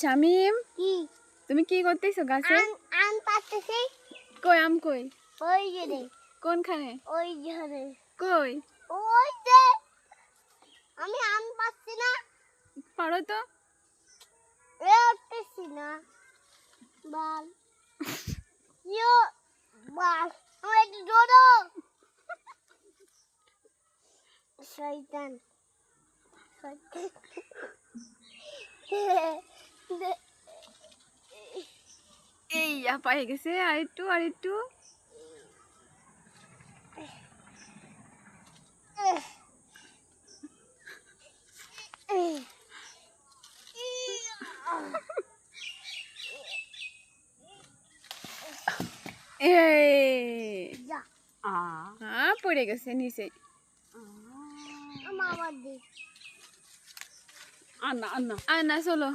শামিম, কি তুমি কি করতেছো গাছে? আম পাড়তেছি। কই আম কই? ওই যে রে, কোনখানে? ওই যে রে, কই? ওই যে। আমি আম পাচ্ছি না, পারো তো। এ উঠতেছি না। বাল ইয়ো, বাল আমার একটু ধরো। শয়তান শয়তান। এই পায়ে গেছে, আর একটু আর একটু। এই যা পড়ে গেছে নিচে। আমার দি আন্না চলো।